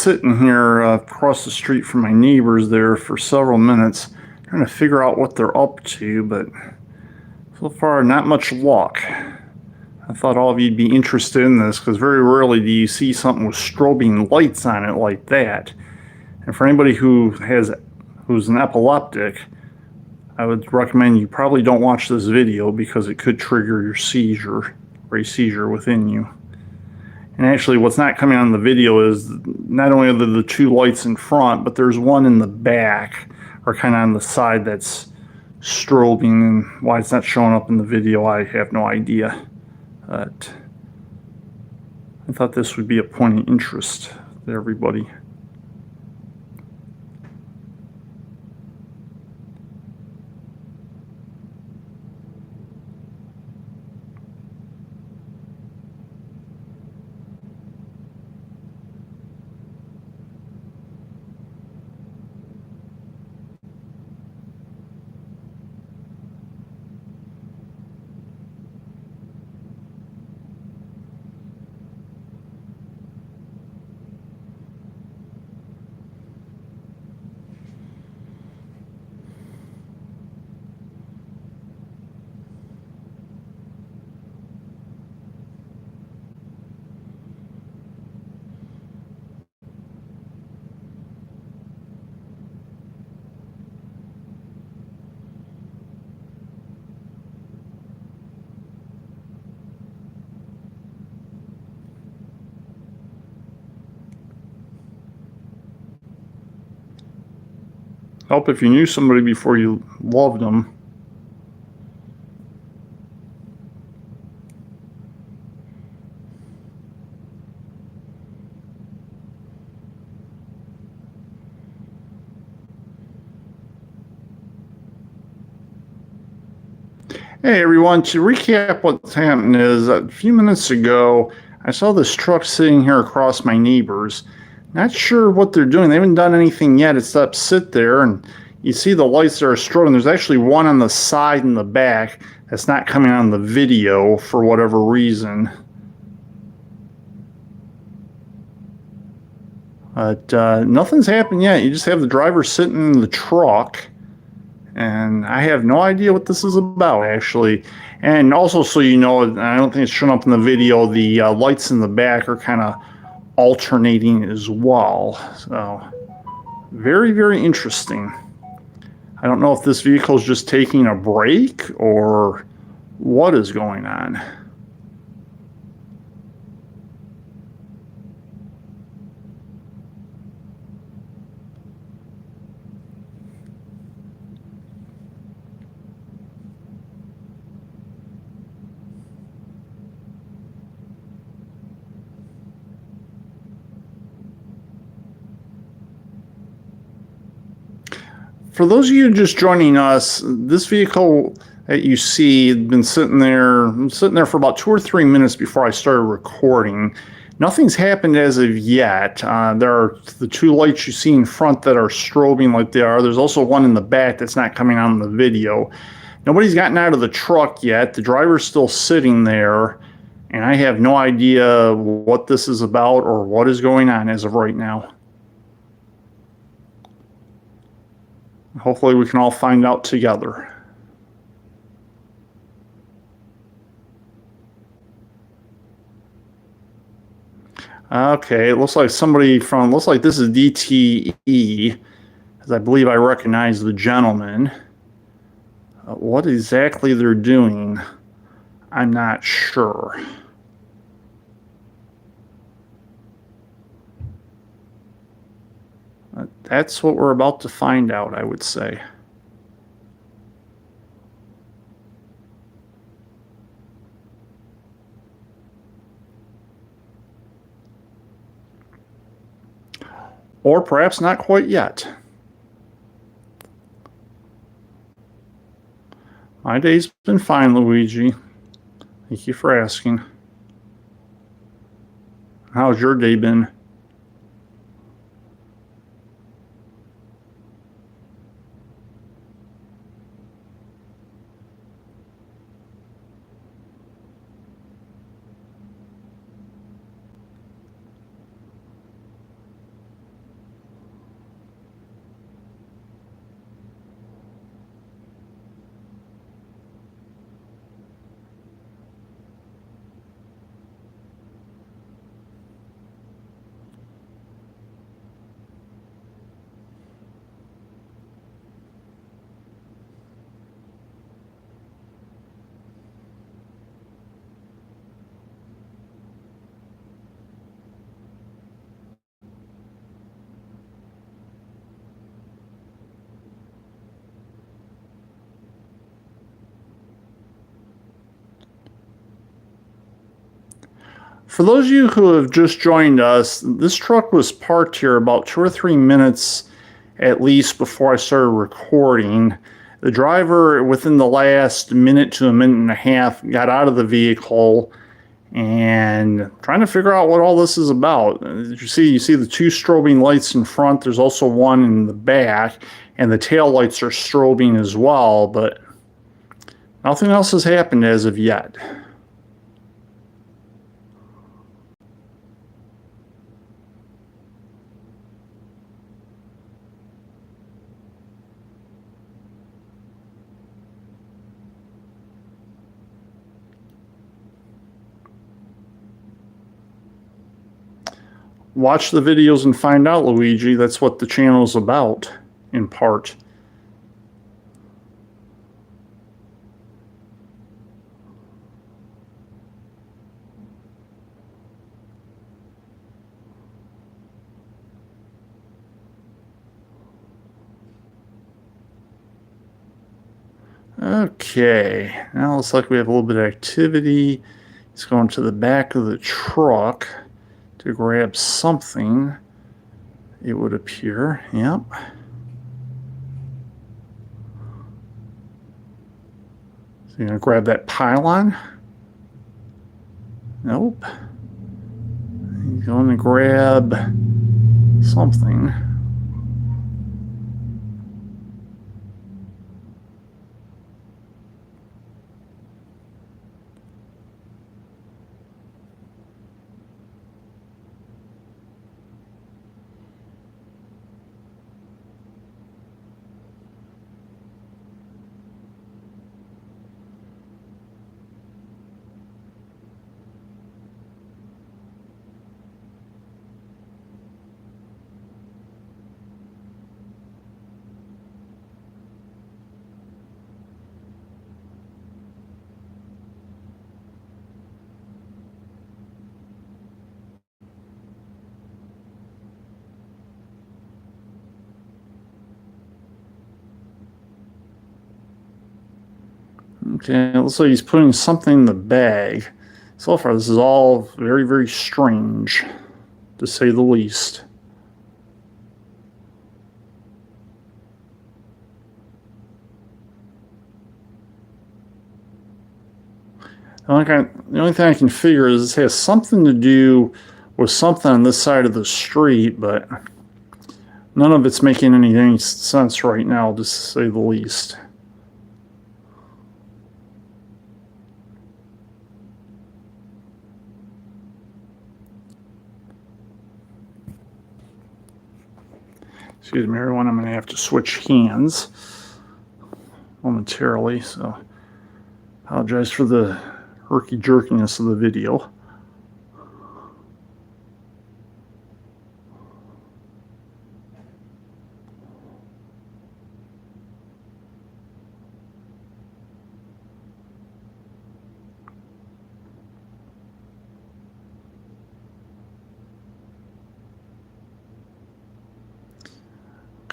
sitting here across the street from my neighbors there for several minutes trying to figure out what they're up to, but so far not much luck. I thought all of you'd be interested in this because very rarely do you see something with strobing lights on it like that. And for anybody who's an epileptic, I would recommend you probably don't watch this video because it could trigger your seizure or a seizure within you. And actually what's not coming on the video is not only are there the two lights in front, but there's one in the back or kind of on the side that's strobing, and why it's not showing up in the video I have no idea. But I thought this would be a point of interest to everybody. Help if you knew somebody before you loved them. Hey everyone, to recap what's happened is a few minutes ago I saw this truck sitting here across my neighbors. Not sure what they're doing. They haven't done anything yet except sit there, and you see the lights that are strobing. There's actually one on the side and the back that's not coming on the video for whatever reason. But nothing's happened yet. You just have the driver sitting in the truck. And I have no idea what this is about, actually. And also, so you know, I don't think it's shown up in the video, the lights in the back are kind of alternating as well. So, very, very interesting. I don't know if this vehicle is just taking a break or what is going on. For those of you just joining us, this vehicle that you see had been sitting there for about 2 or 3 minutes before I started recording. Nothing's happened as of yet. There are the two lights you see in front that are strobing like they are. There's also one in the back that's not coming on in the video. Nobody's gotten out of the truck yet. The driver's still sitting there, and I have no idea what this is about or what is going on as of right now. Hopefully we can all find out together. Okay, it looks like looks like this is DTE, because I believe I recognize the gentleman. What exactly they're doing, I'm not sure. That's what we're about to find out, I would say. Or perhaps not quite yet. My day's been fine, Luigi. Thank you for asking. How's your day been? For those of you who have just joined us, this truck was parked here about 2 or 3 minutes at least before I started recording. The driver, within the last minute to a minute and a half, got out of the vehicle and trying to figure out what all this is about. You see the two strobing lights in front. There's also one in the back, and the tail lights are strobing as well, but nothing else has happened as of yet. Watch the videos and find out, Luigi. That's what the channel's about, in part. Okay, now it looks like we have a little bit of activity. He's going to the back of the truck to grab something, it would appear. Yep. So you're going to grab that pylon? Nope. He's going to grab something. Okay, it looks like he's putting something in the bag. So far, this is all very, very strange, to say the least. The only thing I can figure is this has something to do with something on this side of the street, but none of it's making any sense right now, to say the least. Excuse me, everyone, I'm going to have to switch hands momentarily, so apologize for the herky-jerkiness of the video.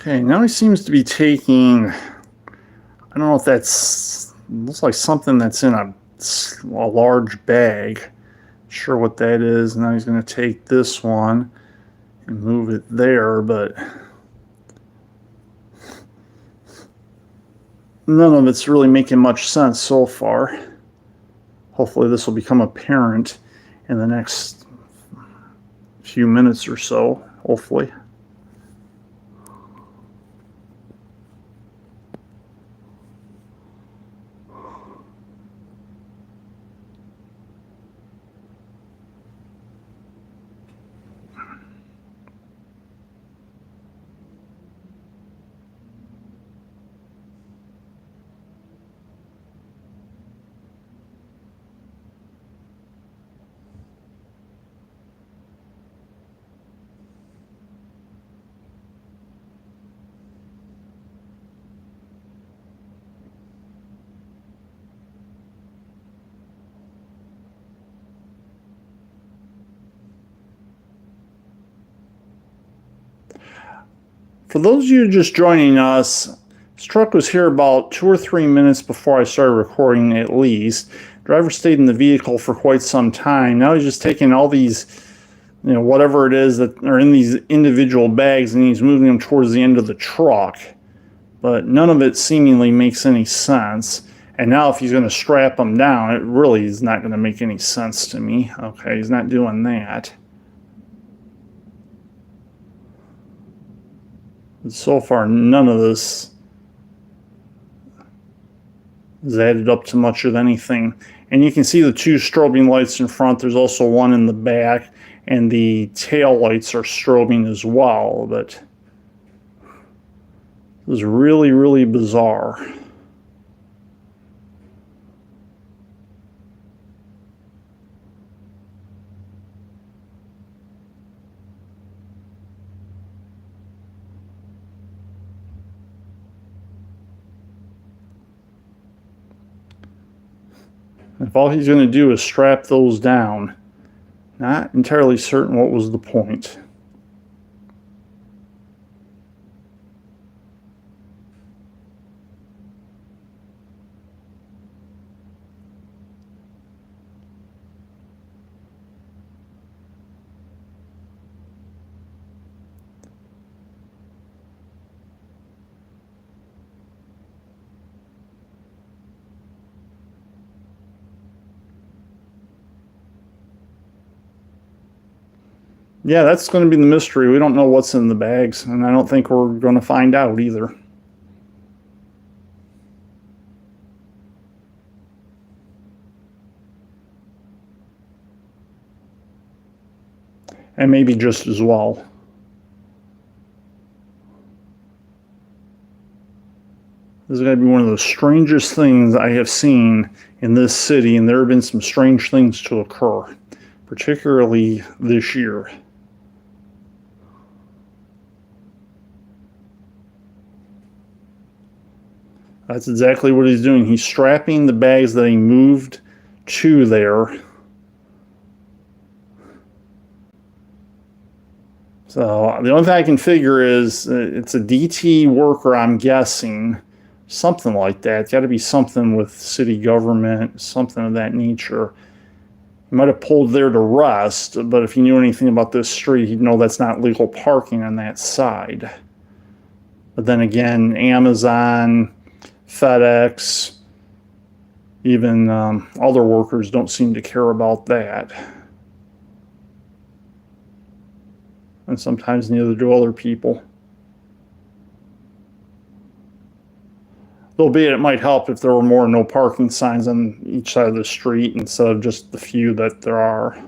Okay, now he seems to be taking, I don't know if that's, looks like something that's in a large bag. Not sure what that is. Now he's going to take this one and move it there, but none of it's really making much sense so far. Hopefully this will become apparent in the next few minutes or so, hopefully. For those of you just joining us, this truck was here about 2 or 3 minutes before I started recording at least. Driver stayed in the vehicle for quite some time. Now he's just taking all these, whatever it is that are in these individual bags, and he's moving them towards the end of the truck. But none of it seemingly makes any sense. And now if he's going to strap them down, it really is not going to make any sense to me. Okay, he's not doing that. But so far, none of this has added up to much of anything. And you can see the two strobing lights in front. There's also one in the back, and the tail lights are strobing as well. But this is really, really bizarre. If all he's going to do is strap those down, not entirely certain what was the point. Yeah, that's going to be the mystery. We don't know what's in the bags, and I don't think we're going to find out either. And maybe just as well. This is going to be one of the strangest things I have seen in this city, and there have been some strange things to occur, particularly this year. That's exactly what he's doing. He's strapping the bags that he moved to there. So the only thing I can figure is it's a DT worker, I'm guessing. Something like that. It's got to be something with city government, something of that nature. He might have pulled there to rest, but if he knew anything about this street, he'd know that's not legal parking on that side. But then again, Amazon, FedEx, even other workers don't seem to care about that. And sometimes neither do other people. Albeit it might help if there were more no parking signs on each side of the street instead of just the few that there are.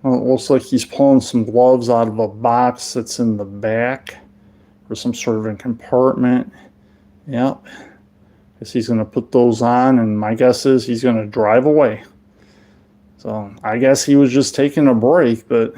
Well, it looks like he's pulling some gloves out of a box that's in the back or some sort of a compartment. Yep. Guess he's going to put those on, and my guess is he's going to drive away. So I guess he was just taking a break, but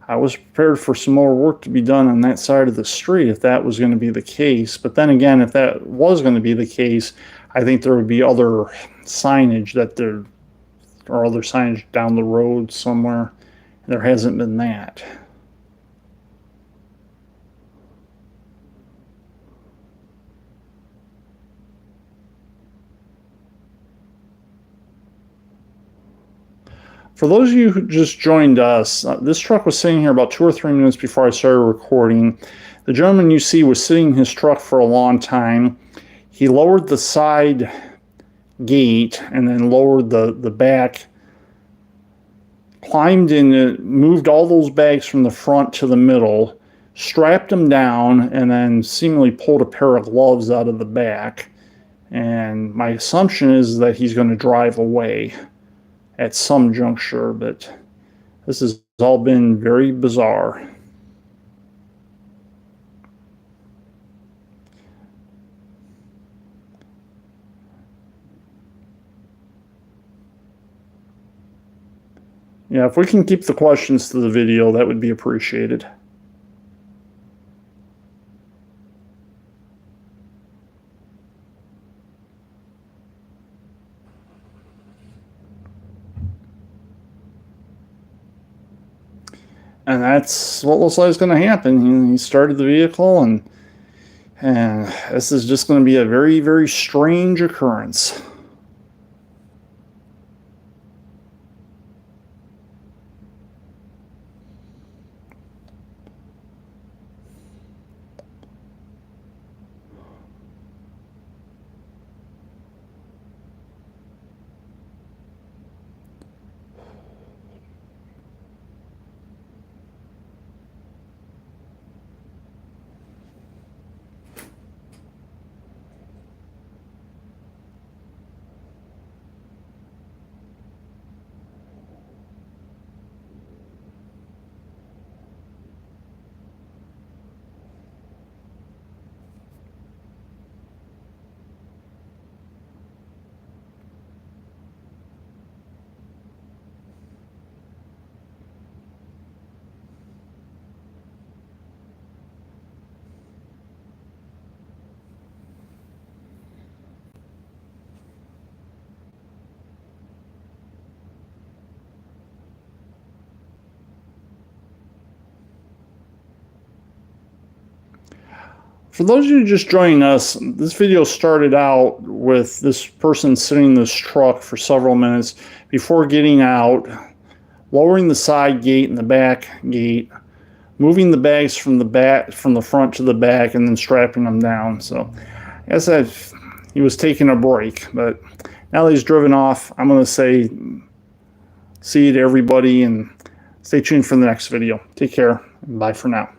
I was prepared for some more work to be done on that side of the street if that was going to be the case. But then again, if that was going to be the case, I think there would be other signage or other signage down the road somewhere. There hasn't been that. For those of you who just joined us, this truck was sitting here about 2 or 3 minutes before I started recording. The gentleman you see was sitting in his truck for a long time. He lowered the side gate and then lowered the back, climbed in, moved all those bags from the front to the middle, strapped him down, and then seemingly pulled a pair of gloves out of the back. And my assumption is that he's going to drive away at some juncture, but this has all been very bizarre. Yeah, if we can keep the questions to the video, that would be appreciated. And that's what looks like is going to happen. He started the vehicle, and this is just going to be a very, very strange occurrence. For those of you just joining us, this video started out with this person sitting in this truck for several minutes before getting out, lowering the side gate and the back gate, moving the bags from the front to the back, and then strapping them down. So I guess that he was taking a break, but now that he's driven off, I'm going to say see you to everybody, and stay tuned for the next video. Take care. Bye for now.